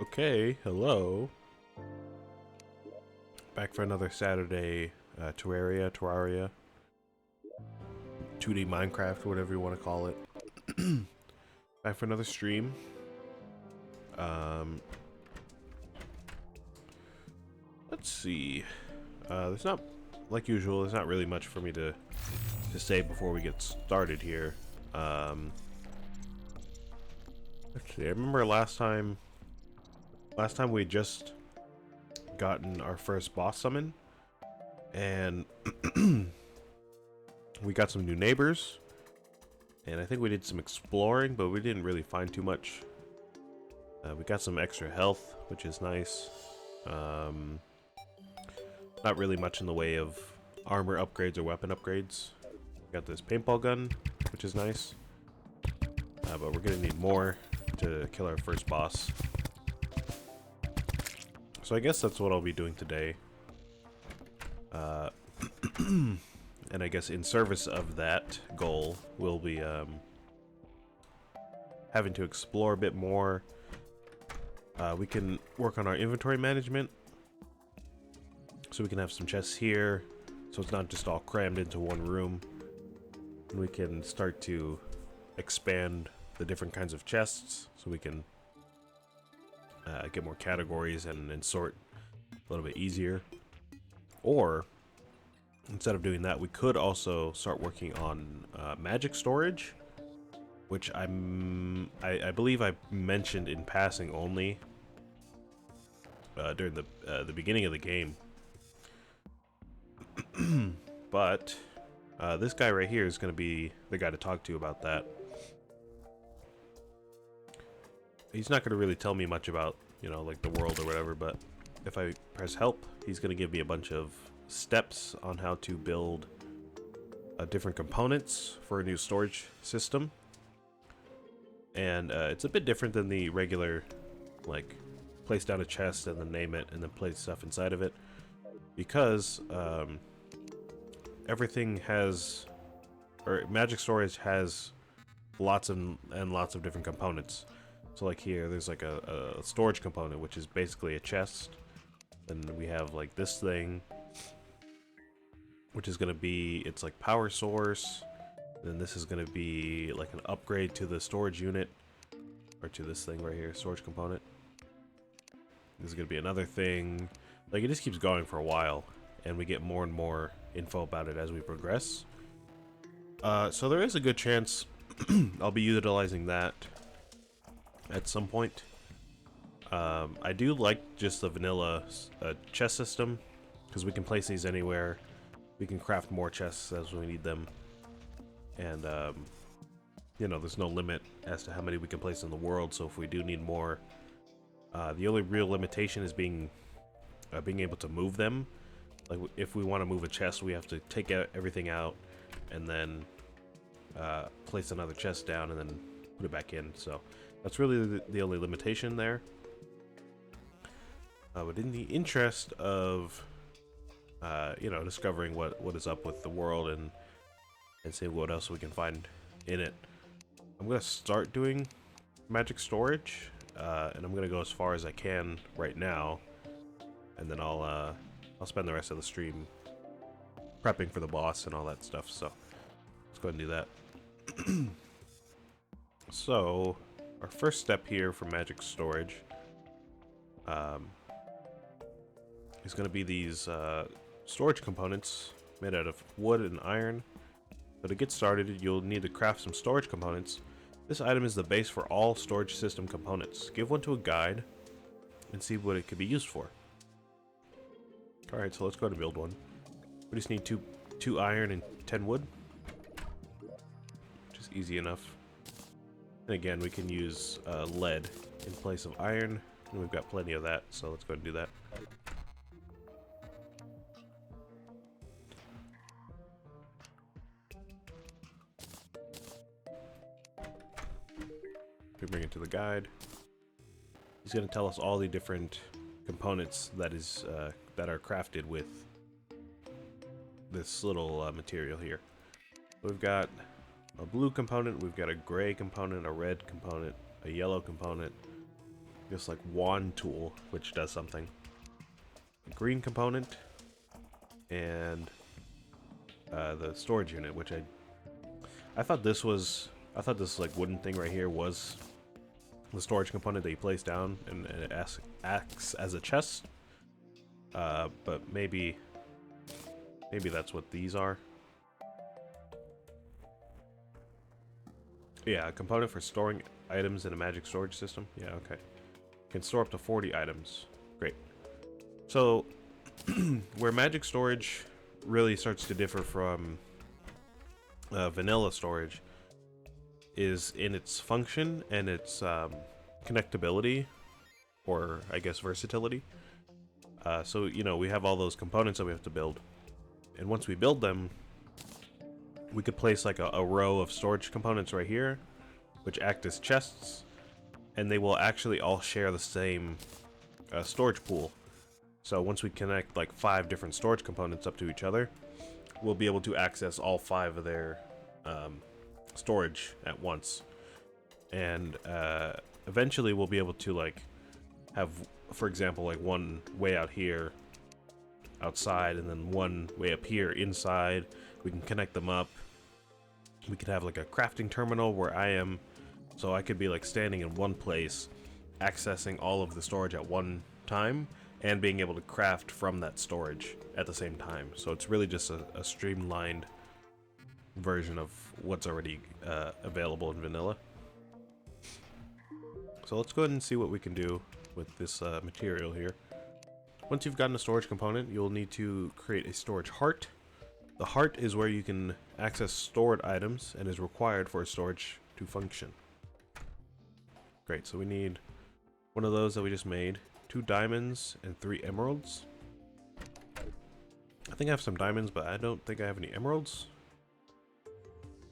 Okay, hello. Back for another Saturday Terraria, 2D Minecraft, whatever you want to call it. Back for another stream. Um, let's see. There's not, like usual, there's not really much for me to say before we get started here. Let's see. I remember last time we had just gotten our first boss summon, and we got some new neighbors, and I think we did some exploring, but we didn't really find too much. We got some extra health, which is nice. Not really much in the way of armor upgrades or weapon upgrades. We got this paintball gun, which is nice. But we're gonna need more to kill our first boss. So I guess that's what I'll be doing today. And I guess in service of that goal, we'll be having to explore a bit more. We can work on our inventory management, so we can have some chests here, so it's not just all crammed into one room. And we can start to expand the different kinds of chests, so we can get more categories and sort a little bit easier. Or instead of doing that, we could also start working on magic storage, which I believe I mentioned in passing only during the beginning of the game. But this guy right here is going to be the guy to talk to about that. He's not going to really tell me much about, you know, like the world or whatever, but if I press help, he's going to give me a bunch of steps on how to build different components for a new storage system. And it's a bit different than the regular, like, place down a chest and then name it and then place stuff inside of it, because everything has, or magic storage has lots and lots of different components. So like here, there's like a storage component, which is basically a chest. Then we have like this thing, which is going to be, it's like power source. Then this is going to be like an upgrade to the storage unit, or to this thing right here, storage component. This is going to be another thing. Like, it just keeps going for a while, and we get more and more info about it as we progress. So there is a good chance I'll be utilizing that at some point. I do like just the vanilla chest system, because we can place these anywhere. We can craft more chests as we need them, and you know, there's no limit as to how many we can place in the world. So if we do need more, the only real limitation is being able to move them. Like, if we want to move a chest, we have to take everything out and then place another chest down and then put it back in. So that's really the only limitation there. But in the interest of you know, discovering what is up with the world and seeing what else we can find in it, I'm gonna start doing magic storage, and I'm gonna go as far as I can right now, and then I'll spend the rest of the stream prepping for the boss and all that stuff. So let's go ahead and do that. So our first step here for magic storage is going to be these storage components made out of wood and iron. So to get started, you'll need to craft some storage components. This item is the base for all storage system components. Give one to a guide and see what it could be used for. Alright, so let's go ahead and build one. We just need two iron and 10 wood, which is easy enough. And again, we can use lead in place of iron, and we've got plenty of that, so let's go ahead and do that. We bring it to the guide. He's going to tell us all the different components that are crafted with this little material here. We've got a blue component, we've got a gray component, a red component, a yellow component, this like wand tool, which does something. A green component, and the storage unit, which I thought this like wooden thing right here was the storage component that you place down, and it acts as a chest. But maybe that's what these are. Yeah, a component for storing items in a magic storage system. Yeah, okay. Can store up to 40 items. Great. So, where magic storage really starts to differ from vanilla storage is in its function and its connectability, or I guess versatility. So, you know, we have all those components that we have to build. And once we build them, we could place like a row of storage components right here, which act as chests, and they will actually all share the same storage pool. So once we connect like 5 different storage components up to each other, we'll be able to access all 5 of their storage at once. And eventually we'll be able to like have, for example, like one way out here outside and then one way up here inside. We can connect them up. We could have like a crafting terminal where I am, so I could be like standing in one place accessing all of the storage at one time and being able to craft from that storage at the same time. So it's really just a streamlined version of what's already available in vanilla. So let's go ahead and see what we can do with this material here. Once you've gotten a storage component, you'll need to create a storage heart. The heart is where you can access stored items and is required for storage to function. Great, so we need one of those that we just made, 2 diamonds and 3 emeralds. I think I have some diamonds, but I don't think I have any emeralds.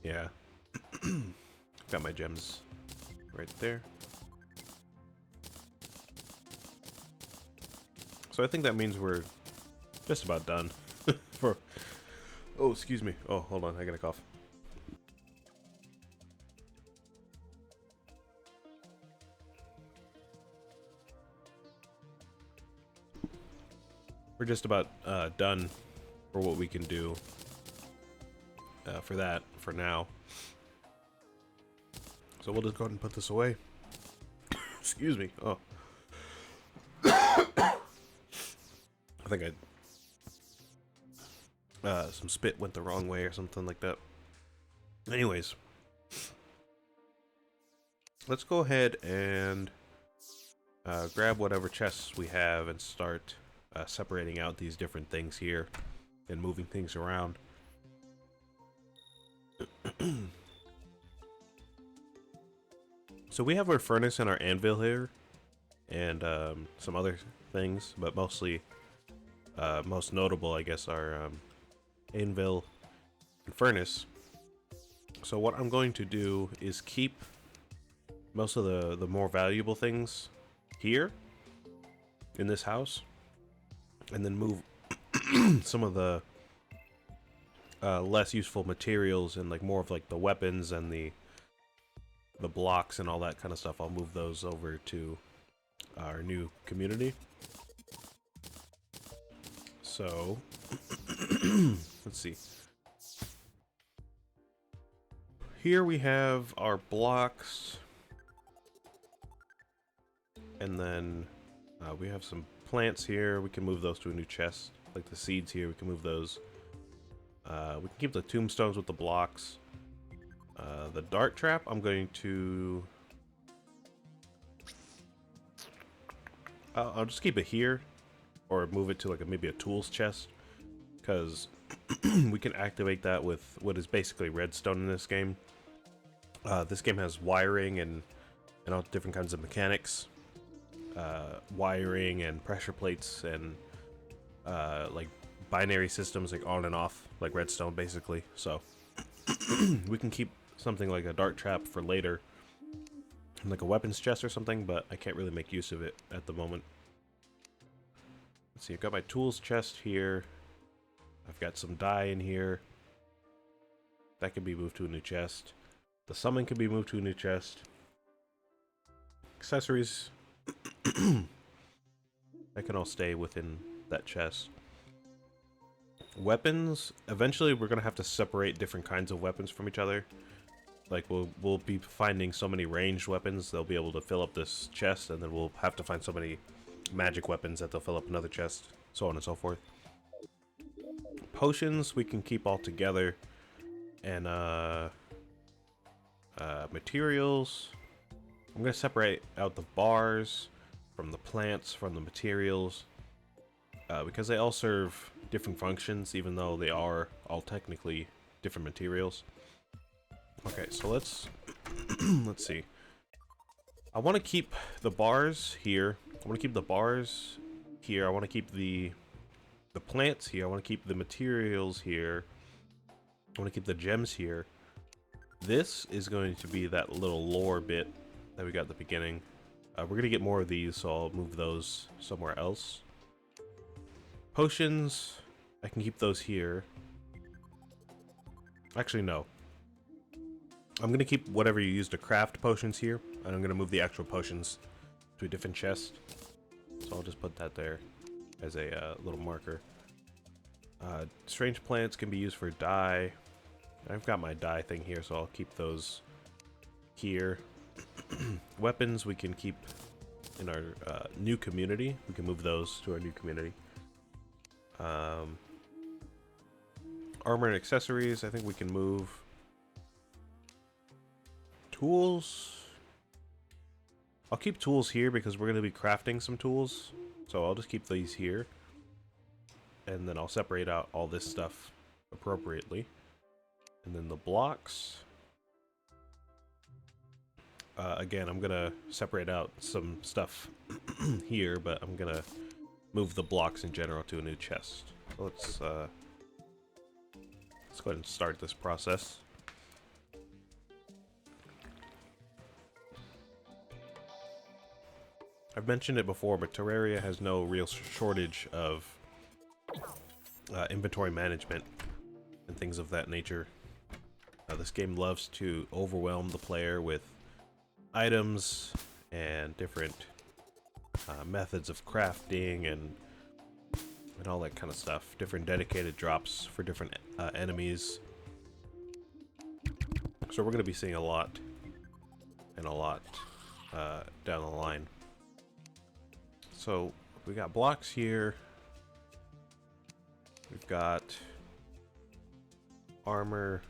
Yeah. Got my gems right there. So I think that means we're just about done. Oh, excuse me. Oh, hold on. I got a cough. We're just about done for what we can do for that for now. So we'll just go ahead and put this away. Excuse me. Oh. I think some spit went the wrong way or something like that. Anyways, let's go ahead and grab whatever chests we have and start separating out these different things here and moving things around. So we have our furnace and our anvil here, and some other things, but mostly, most notable, I guess, are anvil and furnace. So what I'm going to do is keep most of the more valuable things here in this house, and then move some of the less useful materials and like more of like the weapons and the blocks and all that kind of stuff. I'll move those over to our new community. So let's see. Here we have our blocks, and then we have some plants here. We can move those to a new chest. Like the seeds here, we can move those. We can keep the tombstones with the blocks. The dart trap, I'm going to... I'll just keep it here, or move it to like maybe a tools chest, because we can activate that with what is basically redstone in this game. This game has wiring and all different kinds of mechanics. Wiring and pressure plates and like binary systems, like on and off, like redstone basically. So we can keep something like a dart trap for later, like a weapons chest or something, but I can't really make use of it at the moment. Let's see, I've got my tools chest here. I've got some dye in here. That can be moved to a new chest. The summon can be moved to a new chest. Accessories That can all stay within that chest. Weapons, eventually we're gonna have to separate different kinds of weapons from each other. Like we'll be finding so many ranged weapons they'll be able to fill up this chest, and then we'll have to find so many magic weapons that they'll fill up another chest, so on and so forth. Potions we can keep all together, and materials, I'm gonna separate out the bars from the plants, from the materials, because they all serve different functions, even though they are all technically different materials. Okay, so let's let's see. I want to keep the bars here. I want to keep the bars here. I want to keep the plants here. I want to keep the materials here. I want to keep the gems here. This is going to be that little lore bit that we got at the beginning. We're going to get more of these, so I'll move those somewhere else. Potions, I can keep those here. Actually, no. I'm going to keep whatever you use to craft potions here, and I'm going to move the actual potions to a different chest. So I'll just put that there as a little marker. Strange plants can be used for dye. I've got my dye thing here, so I'll keep those here. Weapons we can keep in our new community. We can move those to our new community. Armor and accessories, I think we can move. Tools, I'll keep tools here because we're going to be crafting some tools, so I'll just keep these here, and then I'll separate out all this stuff appropriately. And then the blocks, again, I'm gonna separate out some stuff here, but I'm gonna move the blocks in general to a new chest. So let's go ahead and start this process. I've mentioned it before, but Terraria has no real shortage of inventory management and things of that nature. This game loves to overwhelm the player with items and different methods of crafting and all that kind of stuff. Different dedicated drops for different enemies. So we're going to be seeing a lot and a lot down the line. So we got blocks here. We've got armor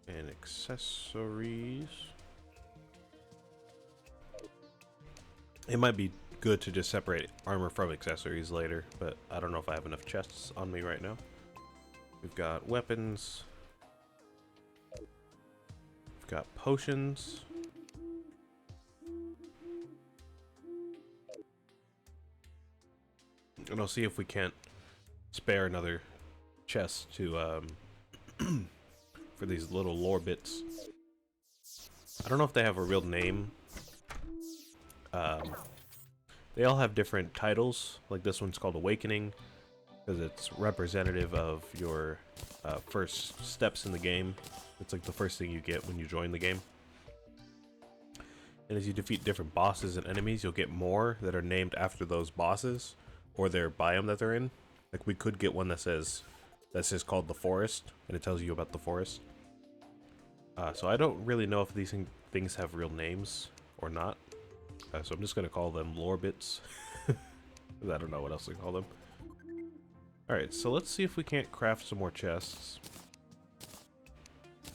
and accessories. It might be good to just separate armor from accessories later, but I don't know if I have enough chests on me right now. We've got weapons. We've got potions. And I'll see if we can't spare another chest to for these little lore bits. I don't know if they have a real name. They all have different titles. Like this one's called Awakening because it's representative of your first steps in the game. It's like the first thing you get when you join the game. And as you defeat different bosses and enemies, you'll get more that are named after those bosses or their biome that they're in. Like we could get one that says called the Forest, and it tells you about the forest. So I don't really know if these things have real names or not. So I'm just gonna call them lore bits. I don't know what else to call them. Alright, so let's see if we can't craft some more chests.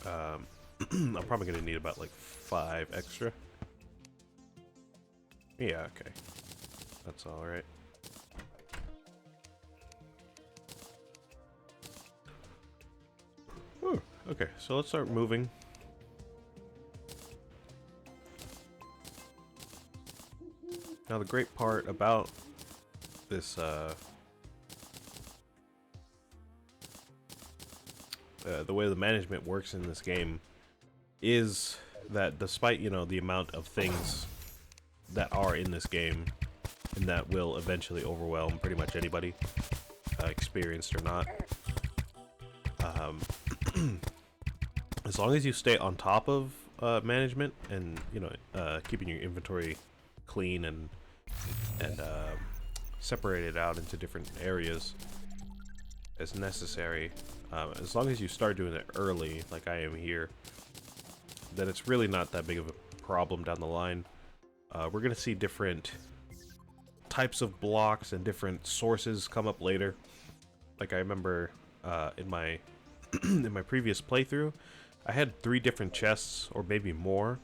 I'm probably gonna need about like 5 extra. Yeah, okay. That's alright. Okay, so let's start moving. Now the great part about this the way the management works in this game is that despite, you know, the amount of things that are in this game and that will eventually overwhelm pretty much anybody, experienced or not, as long as you stay on top of management and, you know, keeping your inventory clean and separate it out into different areas as necessary. As long as you start doing it early, like I am here, then it's really not that big of a problem down the line. We're gonna see different types of blocks and different sources come up later. Like I remember in my in my previous playthrough, I had 3 different chests, or maybe more,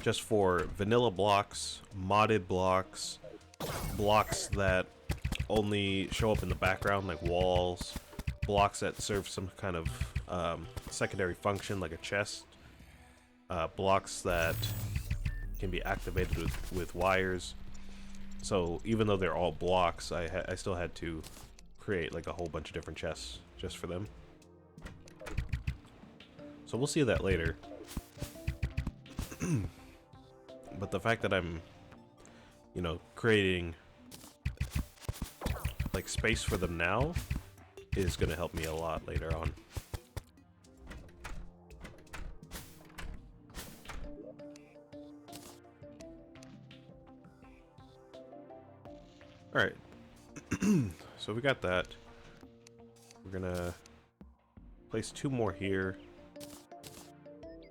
just for vanilla blocks, modded blocks, blocks that only show up in the background, like walls, blocks that serve some kind of secondary function, like a chest, blocks that can be activated with wires. So even though they're all blocks, I still had to create like a whole bunch of different chests just for them. So we'll see that later. But the fact that I'm, you know, creating like space for them now is gonna help me a lot later on. Alright, so we got that. We're gonna place 2 more here.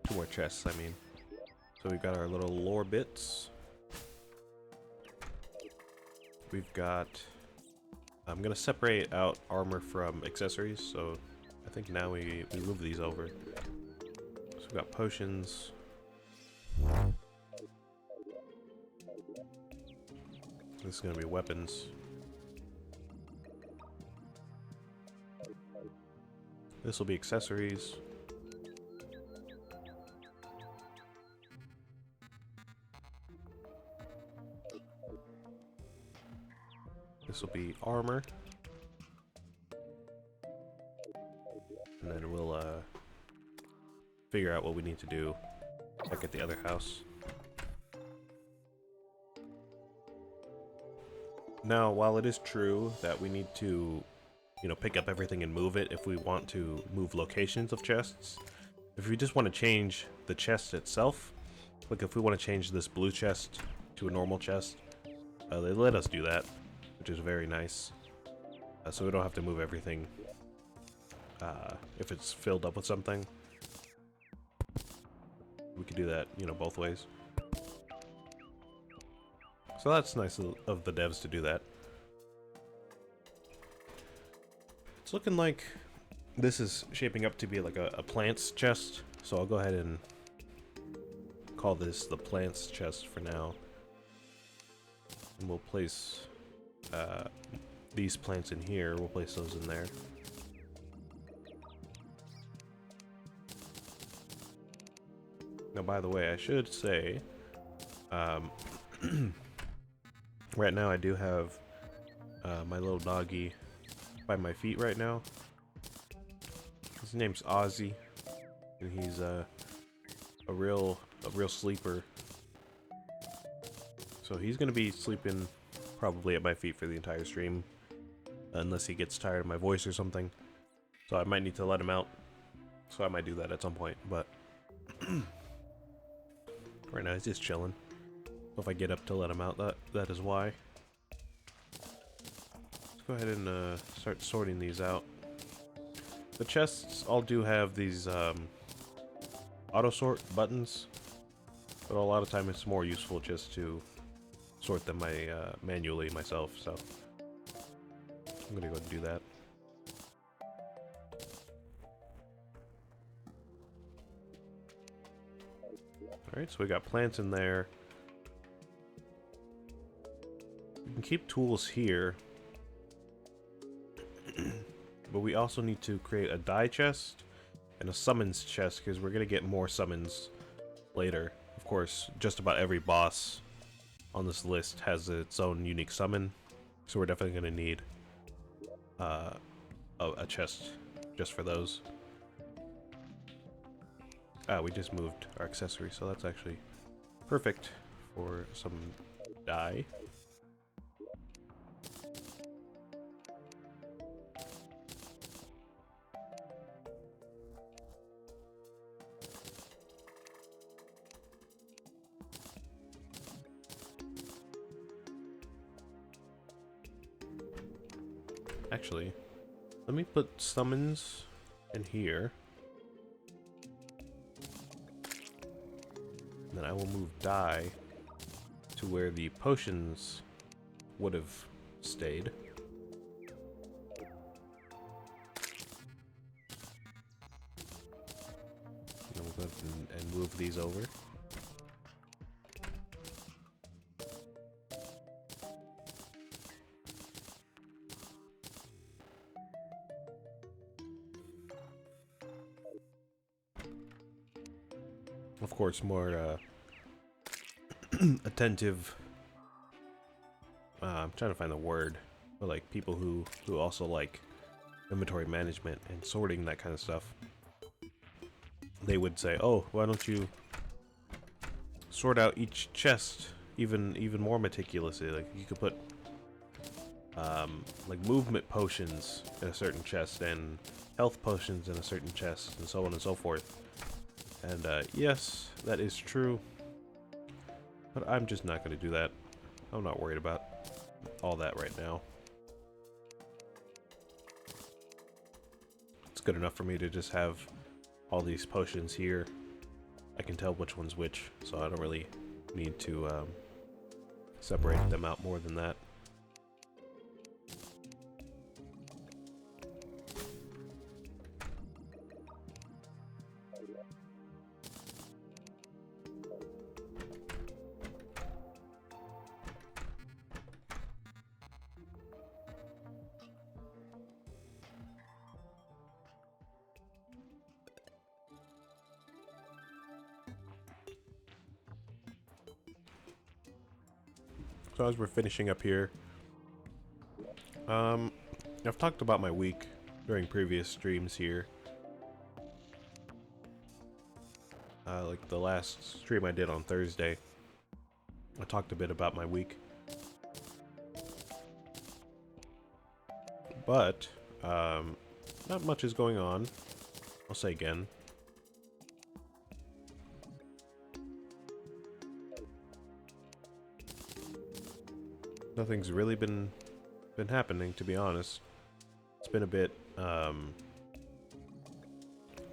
2 more chests, I mean. So we've got our little lore bits. We've got... I'm gonna separate out armor from accessories, so I think now we move these over. So we've got potions. This is gonna be weapons. This will be accessories. This will be armor. And then we'll figure out what we need to do back at the other house. Now, while it is true that we need to, you know, pick up everything and move it if we want to move locations of chests, if we just want to change the chest itself, like if we want to change this blue chest to a normal chest, they let us do that, which is very nice. So we don't have to move everything if it's filled up with something. We could do that, you know, both ways. So that's nice of the devs to do that. It's looking like this is shaping up to be like a plants chest, so I'll go ahead and call this the plants chest for now. And we'll place these plants in here, we'll place those in there. Now, by the way, I should say, right now I do have my little doggy by my feet right now. His name's Ozzy, and he's a real sleeper. So he's gonna be sleeping probably at my feet for the entire stream, unless he gets tired of my voice or something. So I might need to let him out. So I might do that at some point, but right now he's just chilling. So if I get up to let him out, that is why. Let's go ahead and start sorting these out. The chests all do have these auto sort buttons, but a lot of time it's more useful just to sort them manually myself. So I'm gonna go and do that. Alright, so we got plants in there. We can keep tools here. But we also need to create a die chest and a summons chest, because we're going to get more summons later. Of course, just about every boss on this list has its own unique summon. So we're definitely going to need a chest just for those. We just moved our accessory, so that's actually perfect for some dye. Actually, let me put summons in here. And then I will move die to where the potions would have stayed. And we'll go ahead and move these over. Of course, more attentive. I'm trying to find the word, but like people who also like inventory management and sorting, that kind of stuff. They would say, "Oh, why don't you sort out each chest even more meticulously? Like you could put like movement potions in a certain chest and health potions in a certain chest, and so on and so forth." And yes, that is true, but I'm just not going to do that. I'm not worried about all that right now. It's good enough for me to just have all these potions here. I can tell which one's which, so I don't really need to separate them out more than that. So as we're finishing up here, I've talked about my week during previous streams here. Like the last stream I did on Thursday, I talked a bit about my week. But, not much is going on. I'll say again. Nothing's really been happening, to be honest. It's been a bit, I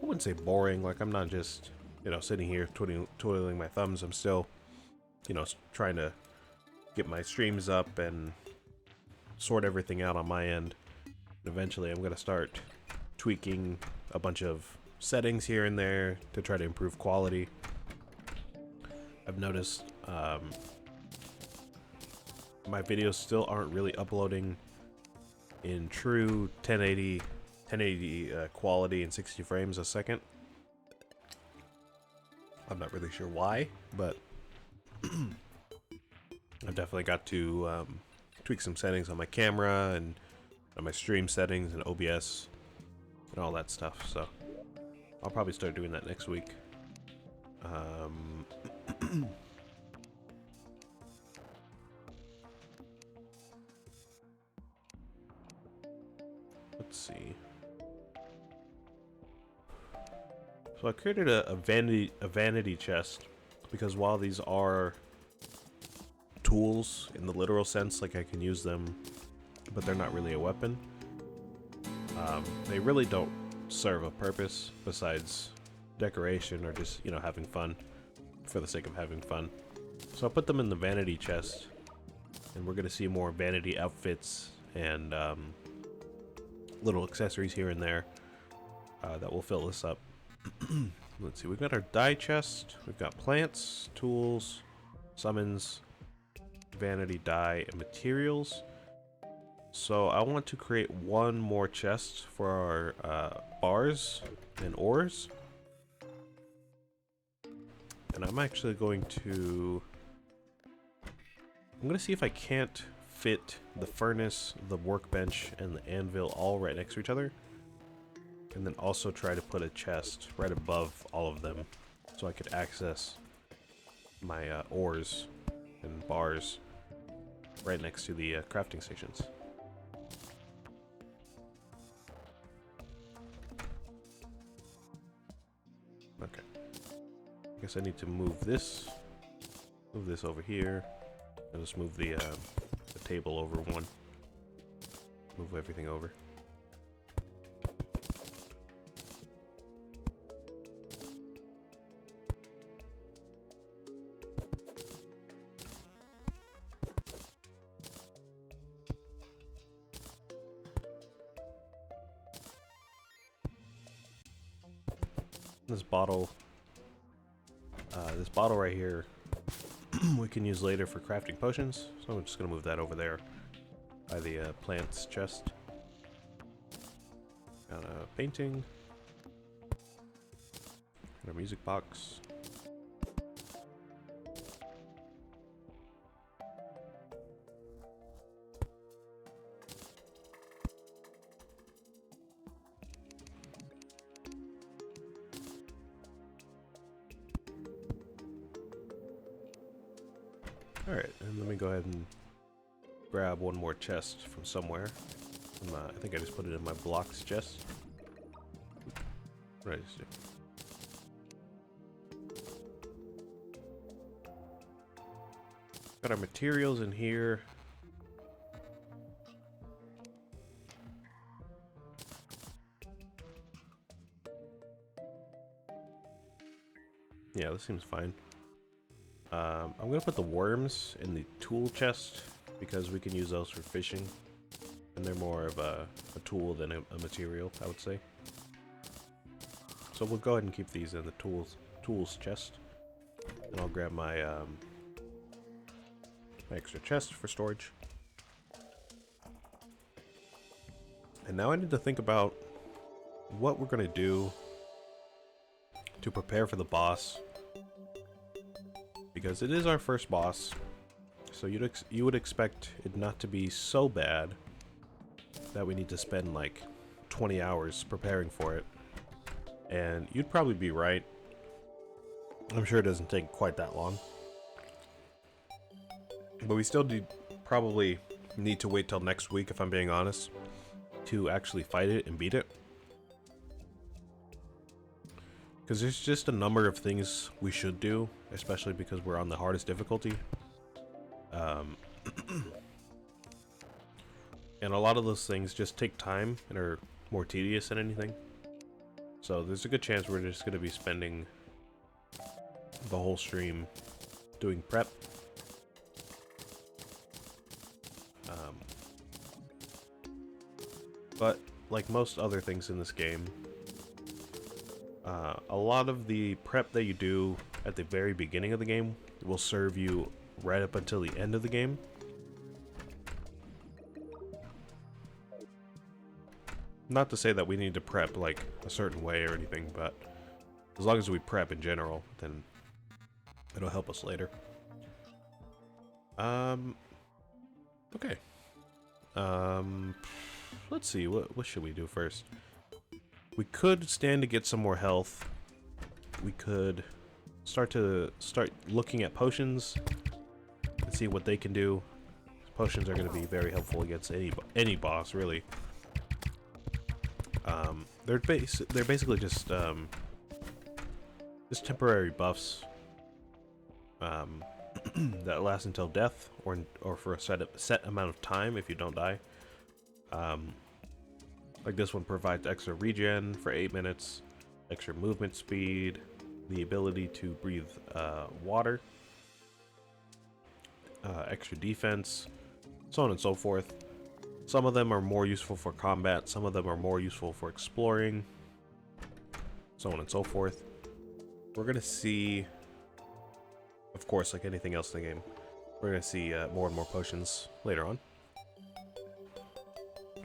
wouldn't say boring. Like, I'm not just, you know, sitting here twiddling my thumbs. I'm still, you know, trying to get my streams up and sort everything out on my end. And eventually, I'm gonna start tweaking a bunch of settings here and there to try to improve quality. I've noticed, my videos still aren't really uploading in true 1080 quality and 60 frames a second. I'm not really sure why, but I've definitely got to tweak some settings on my camera and on my stream settings and OBS and all that stuff. So I'll probably start doing that next week. Let's see. So I created a vanity chest because while these are tools in the literal sense, like I can use them, but they're not really a weapon. They really don't serve a purpose besides decoration or just, you know, having fun for the sake of having fun. So I put them in the vanity chest, and we're gonna see more vanity outfits and little accessories here and there that will fill this up. Let's see, we've got our dye chest, we've got plants, tools, summons, vanity, dye, and materials. So I want to create one more chest for our bars and ores. And I'm actually going to... I'm going to see if I can't fit the furnace, the workbench, and the anvil all right next to each other. And then also try to put a chest right above all of them so I could access my ores and bars right next to the crafting stations. Okay. I guess I need to move this over here. I'll just move the table over one. Move everything over. This bottle right here, we can use later for crafting potions. So I'm just gonna move that over there by the plants chest. Got a painting. Got a music box. Alright, and let me go ahead and grab one more chest from somewhere. I think I just put it in my blocks chest. What did I just do? Got our materials in here. Yeah, this seems fine. I'm gonna put the worms in the tool chest because we can use those for fishing, and they're more of a tool than a material, I would say. So we'll go ahead and keep these in the tools chest, and I'll grab my my extra chest for storage. And now I need to think about what we're gonna do to prepare for the boss. Because it is our first boss, so you would expect it not to be so bad that we need to spend like 20 hours preparing for it. And you'd probably be right. I'm sure it doesn't take quite that long. But we still do probably need to wait till next week, if I'm being honest, to actually fight it and beat it. Because there's just a number of things we should do, especially because we're on the hardest difficulty. And a lot of those things just take time and are more tedious than anything. So there's a good chance we're just going to be spending the whole stream doing prep. But like most other things in this game, a lot of the prep that you do at the very beginning of the game will serve you right up until the end of the game. Not to say that we need to prep like a certain way or anything, but as long as we prep in general, then it'll help us later. Okay. Let's see, what should we do first? We could stand to get some more health. We could start looking at potions and see what they can do. Potions are going to be very helpful against any boss, really. They're basically just temporary buffs that last until death, or for a set amount of time if you don't die. Like this one provides extra regen for 8 minutes, extra movement speed, the ability to breathe water, extra defense, so on and so forth. Some of them are more useful for combat, some of them are more useful for exploring, so on and so forth. We're gonna see, of course, like anything else in the game, we're gonna see more and more potions later on.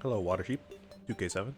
Hello, Water Sheep, 2K7.